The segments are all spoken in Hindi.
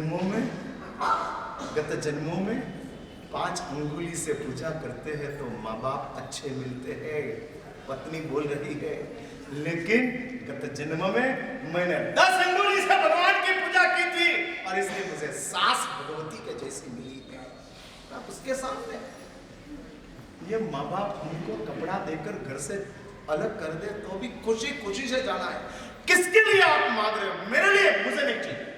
गत जन्मों में 5 अंगुली से पूजा करते हैं तो माँ बाप अच्छे मिलते हैं, पत्नी बोल रही है। लेकिन गत जन्म में मैंने 10 अंगुली से भगवान की पूजा की थी और इसलिए मुझे सास भगवती के जैसी मिली है। आप उसके सामने ये माँ बाप हमको कपड़ा देकर घर से अलग कर दे तो भी खुशी खुशी से जाना है। किसके लिए आप मांग रहे हो? मेरे लिए, मुझे नहीं चाहिए।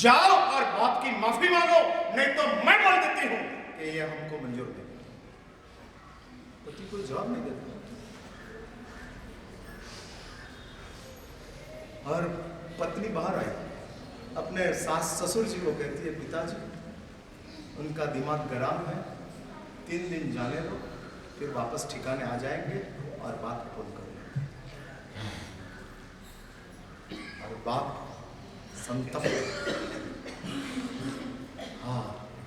जाओ और बाप की माफी मांगो, नहीं तो मैं बोल देती हूं कि ये हमको मंजूर नहीं। पति कोई जवाब नहीं देता और पत्नी बाहर आई, अपने सास ससुर जी को कहती है, पिताजी उनका दिमाग गरम है, 3 दिन जाने दो, फिर वापस ठिकाने आ जाएंगे और बात फोन करो। और बाप संतप्त, हाँ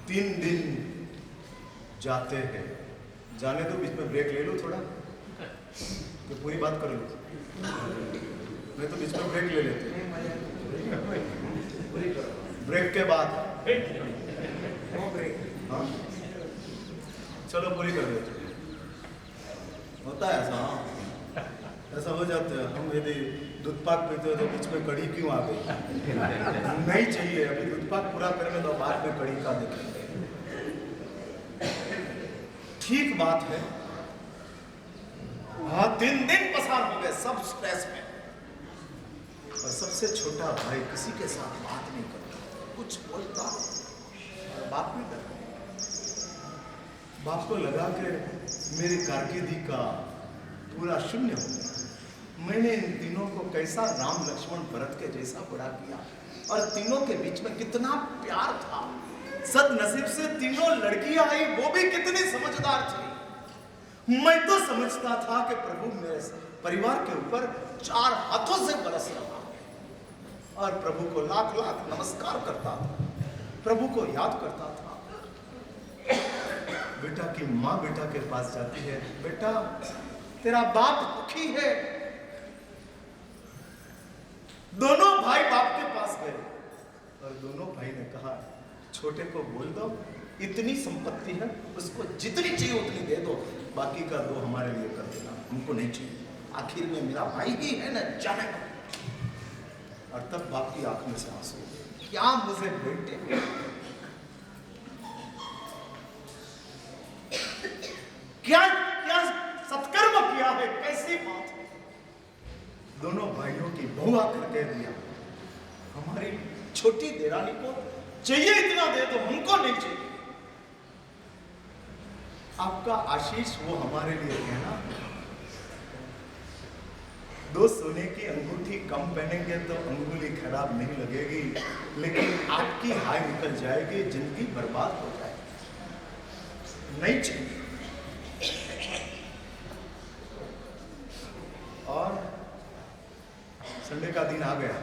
3 दिन जाते हैं, जाने दो, बीच में ब्रेक ले लो थोड़ा, तो पूरी बात कर लो, नहीं तो बीच में ब्रेक ले लेते हैं। ब्रेक के बाद हाँ चलो पूरी कर देते, होता है ऐसा। हाँ ऐसा हो जाता है। हम यदि दूध पाक पीते हो तो बीच में कड़ी क्यों आ गई? नहीं चाहिए, अभी दूध पाक पूरा करेंगे तो बाद में कड़ी का देखेंगे। ठीक बात है। हाँ 3 दिन पसार हो गए सब स्ट्रेस में, और सबसे छोटा भाई किसी के साथ बात नहीं करता, कुछ बोलता और बाप भी डर। बाप को लगा कि मेरी कारकिर्दी का पूरा शून्य हो गया। मैंने इन तीनों को कैसा राम लक्ष्मण भरत के जैसा बड़ा किया, और तीनों के बीच में कितना प्यार था। सदनसीब से तीनों लड़कियां आई, वो भी कितनी समझदार थी। मैं तो समझता था कि प्रभु मेरे परिवार के ऊपर 4 हाथों से बरस रहा, और प्रभु को लाख लाख नमस्कार करता था, प्रभु को याद करता था। बेटा की माँ बेटा के पास जाती है, बेटा तेरा बाप दुखी है। दोनों भाई बाप के पास गए और दोनों भाई ने कहा, छोटे को बोल दो, इतनी संपत्ति है, उसको जितनी चाहिए उतनी दे दो, बाकी का दो हमारे लिए कर देना, हमको नहीं चाहिए, आखिर में मेरा भाई ही है ना, जाने। और तब बाप की आंख में से आंसू, क्या मुझे बेटे, क्या क्या सत्कर्म किया है, कैसी बात है। दोनों भाइयों की बहू आकर कह दिया, हमारी छोटी देरानी को चाहिए इतना दे दो, हमको नहीं चाहिए। आपका आशीष वो हमारे लिए कहना, 2 सोने की अंगूठी कम पहनेंगे तो अंगुली खराब नहीं लगेगी, लेकिन आपकी हाय निकल जाएगी, जिंदगी बर्बाद हो जाएगी, नहीं चाहिए। और संडे का दिन आ गया,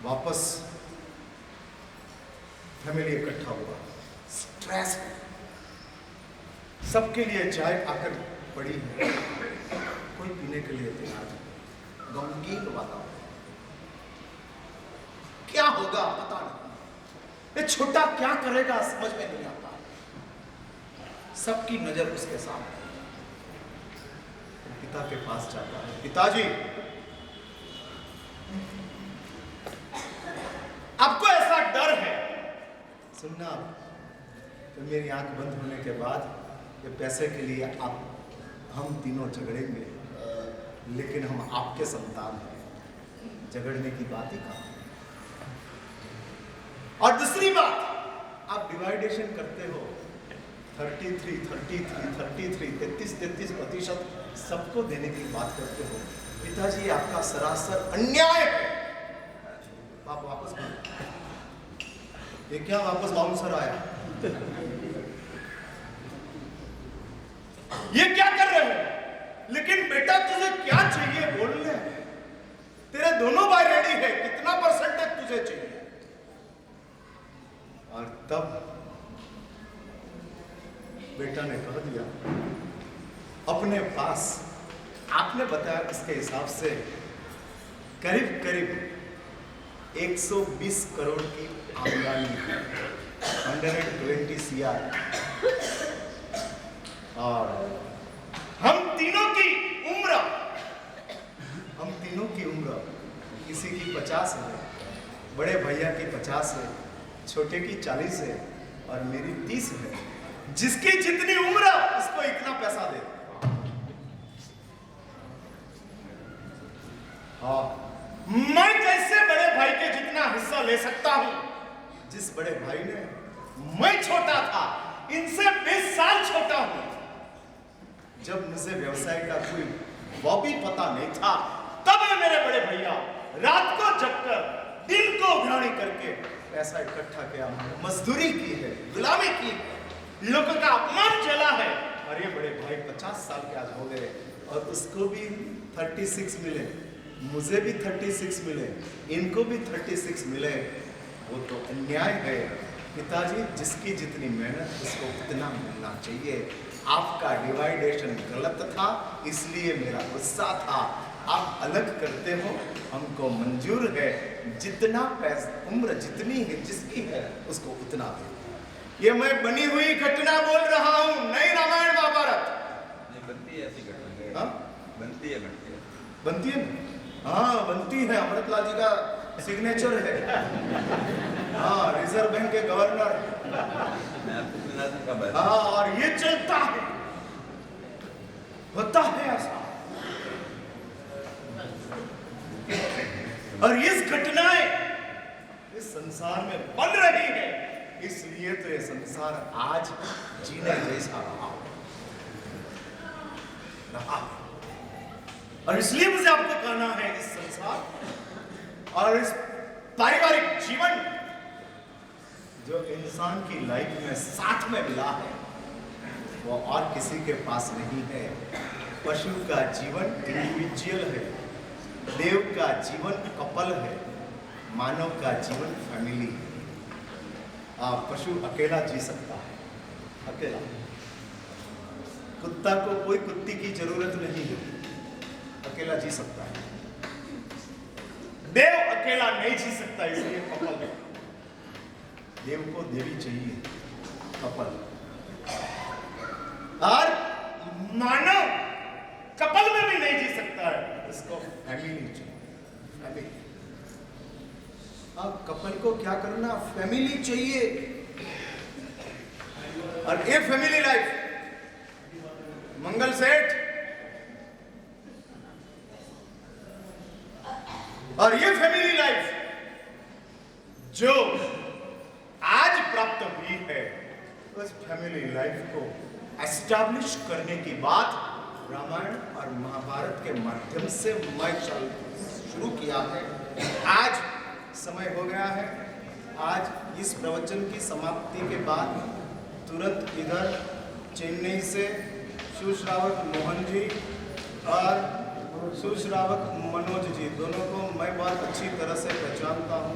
वापस फैमिली इकट्ठा हुआ, स्ट्रेस, सबके लिए चाय आकर पड़ी है, कोई पीने के लिए तैयार नहीं, गमगीन वातावरण, क्या होगा पता नहीं, ये छोटा क्या करेगा समझ में नहीं आता, सबकी नजर उसके सामने। पिता के पास जाता है, पिताजी आपको ऐसा डर है, सुनना, तो मेरी आंख बंद होने के बाद ये पैसे के लिए हम तीनों झगड़ेंगे, लेकिन हम आपके संतान हैं, झगड़ने की बात ही कहाँ। और दूसरी बात, आप डिवाइडेशन करते हो, 33% सबको देने की बात करते हो, पिताजी आपका सरासर अन्याय है। आप वापस ये क्या वापस बाउंसर आया, ये क्या कर रहे हो? लेकिन बेटा तुझे क्या चाहिए बोल ले, तेरे दोनों भाई रेडी है, कितना परसेंटेज तुझे चाहिए? और तब बेटा ने कह दिया, अपने पास आपने बताया इसके हिसाब से करीब करीब 120 करोड़ की आमदनी, 120 CR। और हम तीनों की उम्र किसी की 50 है, बड़े भैया की 50 है, छोटे की 40 है और मेरी 30 है। जिसकी जितनी उम्र उसको इतना पैसा दे। हाँ, मैं कैसे बड़े भाई के जितना हिस्सा ले सकता हूं? जिस बड़े भाई ने, मैं छोटा था, इनसे 20 साल छोटा हूं। जब मुझे व्यवसाय का कोई बॉबी पता नहीं था, तब मेरे बड़े भैया रात को जगकर दिन को उघराणी करके पैसा इकट्ठा किया, मजदूरी की है, गुलामी की है, लोगों का अपमान चला है। और ये बड़े भाई 50 साल के आज हो गए और उसको भी 36 मिले, मुझे भी 36 मिले, इनको भी 36 मिले। वो तो अन्याय है पिताजी। जिसकी जितनी मेहनत उसको उतना मिलना चाहिए। आपका डिवाइडेशन गलत था, इसलिए मेरा गुस्सा था। आप अलग करते हो, हमको मंजूर है। जितना पैसा, उम्र जितनी है, जिसकी है, उसको उतना दे। ये मैं बनी हुई घटना बोल रहा हूँ, नहीं रामायण महाभारत। बनती है ऐसी घटना? हाँ, बनती है हाँ, बनती है। अमृतलाल जी का सिग्नेचर है। हाँ, रिजर्व बैंक के गवर्नर। हाँ, और ये चलता है, होता है ऐसा। और इस घटनाएं इस संसार में बन रही है, इसलिए तो ये संसार आज जीने जैसा रहा। और इसलिए मुझे आपको कहना है, इस संसार और इस पारिवारिक जीवन जो इंसान की लाइफ में साथ में मिला है, वो और किसी के पास नहीं है। पशु का जीवन इंडिविजुअल है, देव का जीवन कपल है, मानव का जीवन फैमिली है। पशु अकेला जी सकता है, अकेला। कुत्ता को कोई कुत्ती की जरूरत नहीं है, अकेला जी सकता है। देव अकेला नहीं जी सकता, इसलिए कपल है। देव को देवी चाहिए, कपल। और मानव कपल में भी नहीं जी सकता है, इसको फैमिली चाहिए, फैमिली। अब कपल को क्या करना? फैमिली चाहिए। और ये फैमिली लाइफ, मंगल सेठ और ये फैमिली लाइफ जो आज प्राप्त हुई है, उस फैमिली लाइफ को एस्टैब्लिश करने की बात रामायण और महाभारत के माध्यम से मैं शुरू किया है। आज समय हो गया है। आज इस प्रवचन की समाप्ति के बाद तुरंत इधर चेन्नई से सुश्रावक मोहन जी और सुश्रावक मनोज जी, दोनों को मैं बहुत अच्छी तरह से पहचानता हूँ।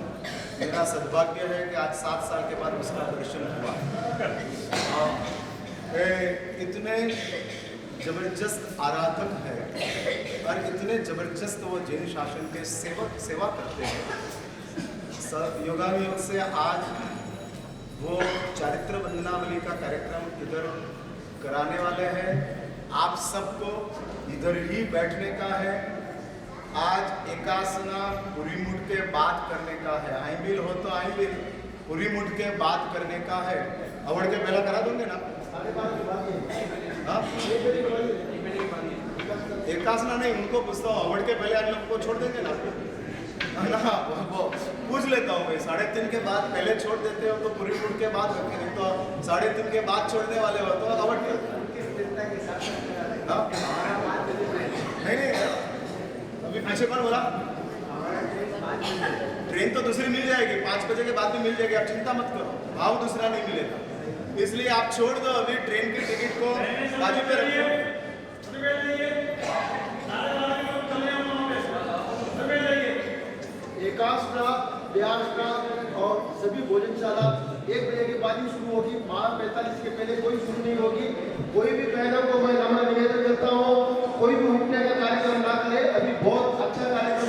मेरा सद्भाग्य है कि आज 7 साल के बाद उसका दर्शन हुआ। इतने जबरदस्त आराधक है और इतने जबरदस्त वो जैन शासन के सेवा करते हैं। योगानुयोग से आज वो चारित्र वंदनावली का कार्यक्रम इधर कराने वाले हैं। आप सबको इधर ही बैठने का है। आज एकासना पूरी मुठ के बात करने का है। आईबिल हो तो आईबिल, पूरी मुठ के बात करने का है। अवड़ के पहला करा दोगे ना? हाँ? एकासना नहीं, उनको पूछता हूँ। अवड़ के पहले आप लोग को छोड़ देंगे ना? ना, वो पूछ लेता हूँ मैं। 3:30 के बाद पहले छोड़ देते हो तो पूरी मुठ के बाद रखें, नहीं तो 3:30 के बाद छोड़ने वाले हो तो अवड़ के। नहीं, अभी पीछे कौन बोला? ट्रेन तो दूसरी मिल जाएगी, 5 बजे के बाद भी मिल जाएगी, आप चिंता मत करो। भाव दूसरा नहीं मिलेगा, इसलिए आप छोड़ दो। अभी ट्रेन की टिकट को बाजू पे रखिए। एकासना, व्यासना और सभी भोजनशाला 1 बजे के बाद ही शुरू होगी। 12:45 के पहले कोई शुरू नहीं होगी। कोई भी बहनों को मैं नम्र निवेदन करता हूँ, कोई भी उठने का कार्यक्रम ना करे। अभी बहुत अच्छा कार्यक्रम